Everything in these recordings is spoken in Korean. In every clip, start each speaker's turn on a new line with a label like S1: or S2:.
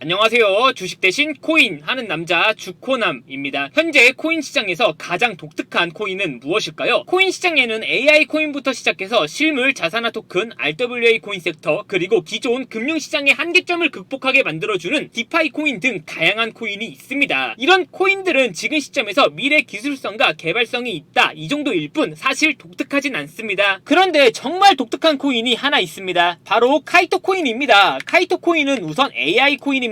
S1: 안녕하세요. 주식 대신 코인 하는 남자 주코남입니다. 현재 코인 시장에서 가장 독특한 코인은 무엇일까요? 코인 시장에는 AI 코인부터 시작해서 실물, 자산화 토큰, RWA 코인 섹터, 그리고 기존 금융시장의 한계점을 극복하게 만들어주는 디파이 코인 등 다양한 코인이 있습니다. 이런 코인들은 지금 시점에서 미래 기술성과 개발성이 있다 이 정도일 뿐 사실 독특하진 않습니다. 그런데 정말 독특한 코인이 하나 있습니다. 바로 카이토 코인입니다. 카이토 코인은 우선 AI 코인입니다.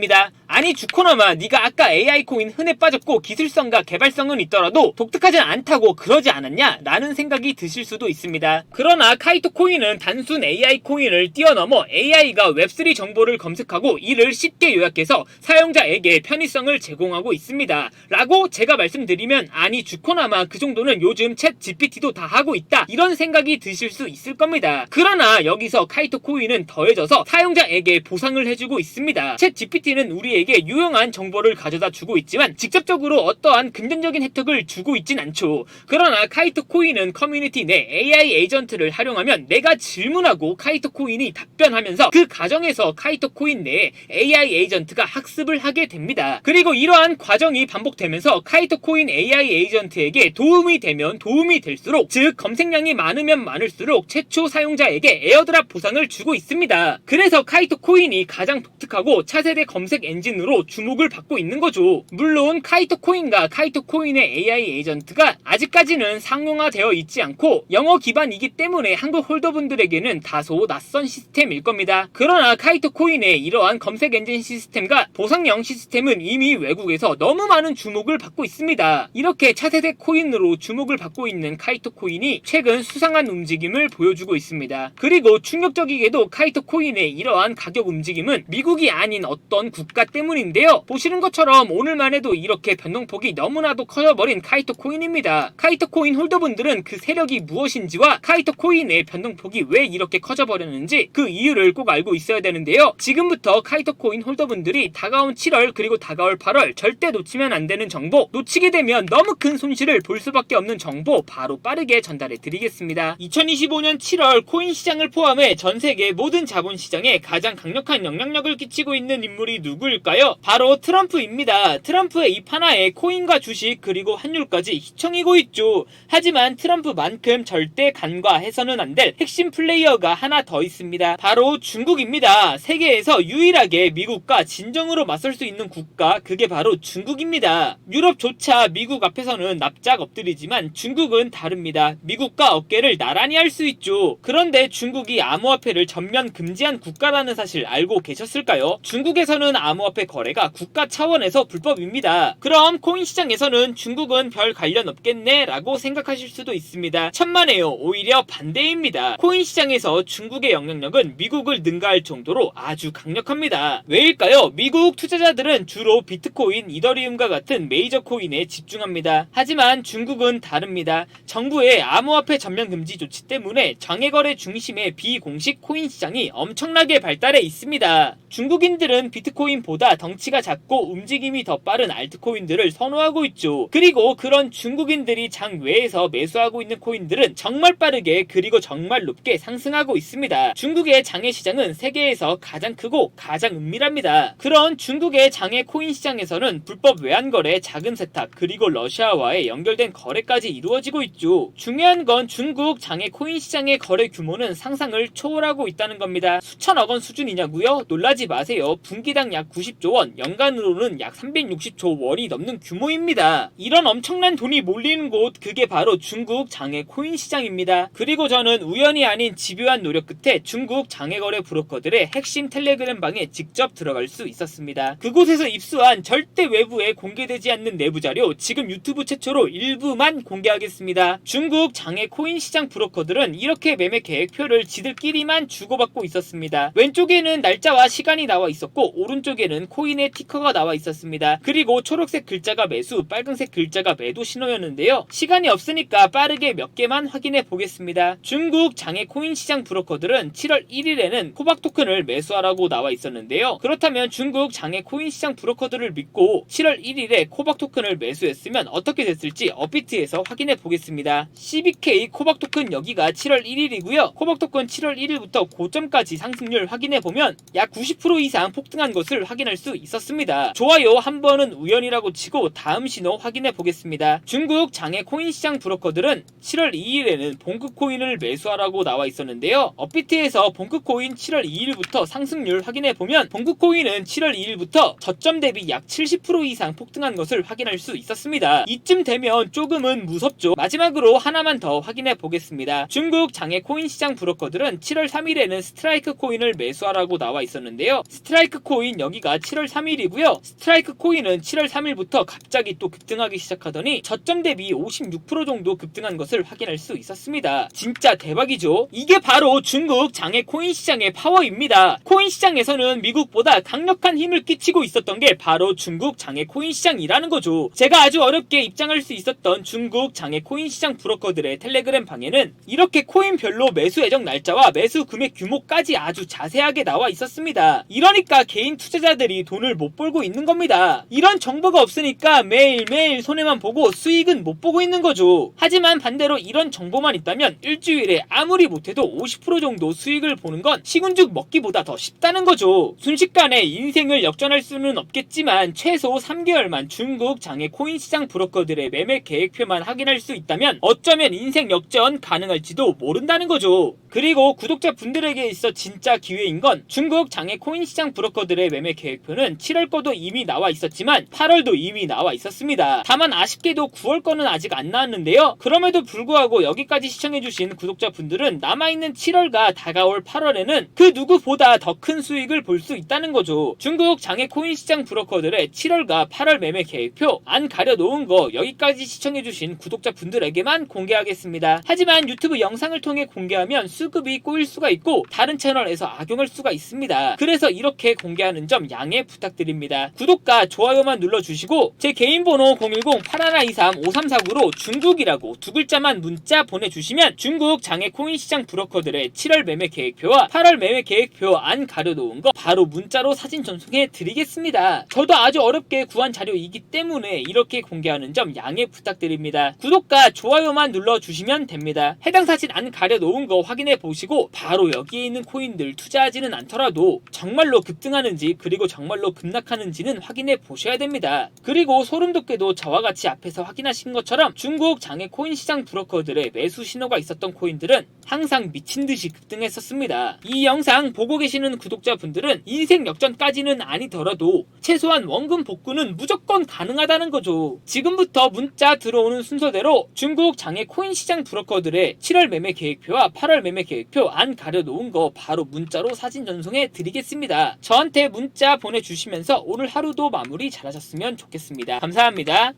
S1: 아니 주코남아, 네가 아까 AI 코인 흔해 빠졌고 기술성과 개발성은 있더라도 독특하진 않다고 그러지 않았냐? 라는 생각이 드실 수도 있습니다. 그러나 카이토 코인은 단순 AI 코인을 뛰어넘어 AI가 웹3 정보를 검색하고 이를 쉽게 요약해서 사용자에게 편의성을 제공하고 있습니다. 라고 제가 말씀드리면 아니 주코남아, 그 정도는 요즘 챗 GPT도 다 하고 있다, 이런 생각이 드실 수 있을 겁니다. 그러나 여기서 카이토 코인은 더해져서 사용자에게 보상을 해주고 있습니다. 챗 GPT는 우리에게 유용한 정보를 가져다 주고 있지만 직접적으로 어떠한 금전적인 혜택을 주고 있진 않죠. 그러나 카이토 코인은 커뮤니티 내 AI 에이전트를 활용하면 내가 질문하고 카이토 코인이 답변하면서 그 과정에서 카이토 코인 내에 AI 에이전트가 학습을 하게 됩니다. 그리고 이러한 과정이 반복되면서 카이토 코인 AI 에이전트에게 도움이 되면 도움이 될수록, 즉 검색량이 많으면 많을수록 최초 사용자에게 에어드랍 보상을 주고 있습니다. 그래서 카이토 코인이 가장 독특하고 차세대 검색 엔진으로 주목을 받고 있는 거죠. 물론 카이토 코인과 카이토 코인의 AI 에이전트가 아직까지는 상용화되어 있지 않고 영어 기반이기 때문에 한국 홀더분들에게는 다소 낯선 시스템일 겁니다. 그러나 카이토 코인의 이러한 검색 엔진 시스템과 보상형 시스템은 이미 외국에서 너무 많은 주목을 받고 있습니다. 이렇게 차세대 코인으로 주목을 받고 있는 카이토 코인이 최근 수상한 움직임을 보여주고 있습니다. 그리고 충격적이게도 카이토 코인의 이러한 가격 움직임은 미국이 아닌 어떤 국가 때문인데요. 보시는 것처럼 오늘만 해도 이렇게 변동폭이 너무나도 커져버린 카이토 코인입니다. 카이토 코인 홀더분들은 그 세력이 무엇인지와 카이토 코인의 변동폭이 왜 이렇게 커져버렸는지 그 이유를 꼭 알고 있어야 되는데요. 지금부터 카이토 코인 홀더분들이 다가온 7월 그리고 다가올 8월 절대 놓치면 안 되는 정보, 놓치게 되면 너무 큰 손실을 볼 수밖에 없는 정보 바로 빠르게 전달해 드리겠습니다. 2025년 7월 코인 시장을 포함해 전 세계 모든 자본시장에 가장 강력한 영향력을 끼치고 있는 인물이 누구일까요? 바로 트럼프입니다. 트럼프의 입 하나에 코인과 주식 그리고 환율까지 휘청이고 있죠. 하지만 트럼프만큼 절대 간과해서는 안 될 핵심 플레이어가 하나 더 있습니다. 바로 중국입니다. 세계에서 유일하게 미국과 진정으로 맞설 수 있는 국가, 그게 바로 중국입니다. 유럽조차 미국 앞에서는 납작 엎드리지만 중국은 다릅니다. 미국과 어깨를 나란히 할 수 있죠. 그런데 중국이 암호화폐를 전면 금지한 국가라는 사실 알고 계셨을까요? 중국에서는 암호화폐 거래가 국가 차원에서 불법입니다. 그럼 코인 시장에서는 중국은 별 관련 없겠네 라고 생각하실 수도 있습니다. 천만에요. 오히려 반대입니다. 코인 시장에서 중국의 영향력은 미국을 능가할 정도로 아주 강력합니다. 왜일까요? 미국 투자자들은 주로 비트코인, 이더리움과 같은 메이저 코인에 집중합니다. 하지만 중국은 다릅니다. 정부의 암호화폐 전면 금지 조치 때문에 장외거래 중심의 비공식 코인 시장이 엄청나게 발달해 있습니다. 중국인들은 비트코인보다 덩치가 작고 움직임이 더 빠른 알트코인들을 선호하고 있죠. 그리고 그런 중국인들이 장외에서 매수하고 있는 코인들은 정말 빠르게 그리고 정말 높게 상승하고 있습니다. 중국의 장외 시장은 세계에서 가장 크고 가장 은밀합니다. 그런 중국의 장외 코인 시장에서는 불법 외환거래, 자금 세탁, 그리고 러시아와의 연결된 거래까지 이루어지고 있죠. 중요한 건 중국 장외 코인 시장의 거래 규모는 상상을 초월하고 있다는 겁니다. 수천억 원 수준이냐고요? 놀라지 마세요. 분기당 약 90조 원, 연간으로는 약 360조 원이 넘는 규모입니다. 이런 엄청난 돈이 몰리는 곳, 그게 바로 중국 장외 코인 시장입니다. 그리고 저는 우연이 아닌 집요한 노력 끝에 중국 장외거래 브로커들의 핵심 텔레그램 방에 직접 들어갈 수 있었습니다. 그곳에서 입수한 절대 외부에 공개되지 않는 내부 자료, 지금 유튜브 최초로 일부만 공개하겠습니다. 중국 장외 코인 시장 브로커들은 이렇게 매매 계획표를 지들끼리만 주고받고 있었습니다. 왼쪽에는 날짜와 시간이 나와 있었고 오른쪽에는 코인의 티커가 나와 있었습니다. 그리고 초록색 글자가 매수, 빨간색 글자가 매도 신호였는데요. 시간이 없으니까 빠르게 몇 개만 확인해 보겠습니다. 중국 장외 코인 시장 브로커들은 7월 1일에는 코박 토큰을 매수하라고 나와 있었는데요. 그렇다면 중국 장외 코인 시장 브로커들을 믿고 7월 1일에 코박 토큰을 매수했으면 어떻게 됐을지 업비트에서 확인해 보겠습니다. CBK 코박 토큰 여기가 7월 1일이고요. 코박 토큰 7월 1일부터 고점까지 상승률 확인해 보면 약 90% 이상 폭등한 것을 확인할 확인할 수 있었습니다. 좋아요 한 번은 우연이라고 치고 다음 신호 확인해 보겠습니다. 중국 장외 코인 시장 브로커들은 7월 2일에는 봉크코인을 매수하라고 나와 있었는데요. 업비트에서 봉크코인 7월 2일부터 상승률 확인해 보면 봉크코인은 7월 2일부터 저점 대비 약 70% 이상 폭등한 것을 확인할 수 있었습니다. 이쯤 되면 조금은 무섭죠. 마지막으로 하나만 더 확인해 보겠습니다. 중국 장외 코인 시장 브로커들은 7월 3일에는 스트라이크 코인을 매수하라고 나와 있었는데요. 스트라이크 코인 여기가 7월 3일이고요. 스트라이크 코인은 7월 3일부터 갑자기 또 급등하기 시작하더니 저점 대비 56% 정도 급등한 것을 확인할 수 있었습니다. 진짜 대박이죠. 이게 바로 중국 장외 코인 시장의 파워입니다. 코인 시장에서는 미국보다 강력한 힘을 끼치고 있었던 게 바로 중국 장외 코인 시장이라는 거죠. 제가 아주 어렵게 입장할 수 있었던 중국 장외 코인 시장 브로커들의 텔레그램 방에는 이렇게 코인별로 매수 예정 날짜와 매수 금액 규모까지 아주 자세하게 나와 있었습니다. 이러니까 개인 투자자들이 돈을 못 벌고 있는 겁니다. 이런 정보가 없으니까 매일매일 손해만 보고 수익은 못 보고 있는 거죠. 하지만 반대로 이런 정보만 있다면 일주일에 아무리 못해도 50% 정도 수익을 보는 건 시군죽 먹기보다 더 쉽다는 거죠. 순식간에 인생을 역전할 수는 없겠지만 최소 3개월만 중국 장외 코인 시장 브로커들의 매매 계획표만 확인할 수 있다면 어쩌면 인생 역전 가능할지도 모른다는 거죠. 그리고 구독자분들에게 있어 진짜 기회인 건 중국 장외 코인 시장 브로커들의 매매 계획표는 7월 거도 이미 나와 있었지만 8월도 이미 나와 있었습니다. 다만 아쉽게도 9월 거는 아직 안 나왔는데요. 그럼에도 불구하고 여기까지 시청해주신 구독자분들은 남아있는 7월과 다가올 8월에는 그 누구보다 더 큰 수익을 볼 수 있다는 거죠. 중국 장외 코인 시장 브로커들의 7월과 8월 매매 계획표 안 가려놓은 거 여기까지 시청해주신 구독자분들에게만 공개하겠습니다. 하지만 유튜브 영상을 통해 공개하면 수급이 꼬일 수가 있고 다른 채널에서 악용할 수가 있습니다. 그래서 이렇게 공개하는 점 양해 부탁드립니다. 구독과 좋아요만 눌러주시고 제 개인 번호 010-8123-5349로 중국이라고 두 글자만 문자 보내주시면 중국 장외 코인 시장 브로커들의 7월 매매 계획표와 8월 매매 계획표 안 가려놓은 거 바로 문자로 사진 전송해 드리겠습니다. 저도 아주 어렵게 구한 자료이기 때문에 이렇게 공개하는 점 양해 부탁드립니다. 구독과 좋아요만 눌러주시면 됩니다. 해당 사진 안 가려놓은 거 확인해 보시고 바로 여기에 있는 코인들 투자하지는 않더라도 정말로 급등하는지 그리고 정말로 급락하는지는 확인해 보셔야 됩니다. 그리고 소름돋게도 저와 같이 앞에서 확인하신 것처럼 중국 장외 코인 시장 브로커들의 매수 신호가 있었던 코인들은 항상 미친듯이 급등했었습니다. 이 영상 보고 계시는 구독자분들은 인생 역전까지는 아니더라도 최소한 원금 복구는 무조건 가능하다는 거죠. 지금부터 문자 들어오는 순서대로 중국 장외 코인 시장 브로커들의 7월 매매 계획표와 8월 매매 계획표 안 가려놓은 거 바로 문자로 사진 전송해 드리겠습니다. 저한테 문자 보내주시면서 오늘 하루도 마무리 잘하셨으면 좋겠습니다. 감사합니다.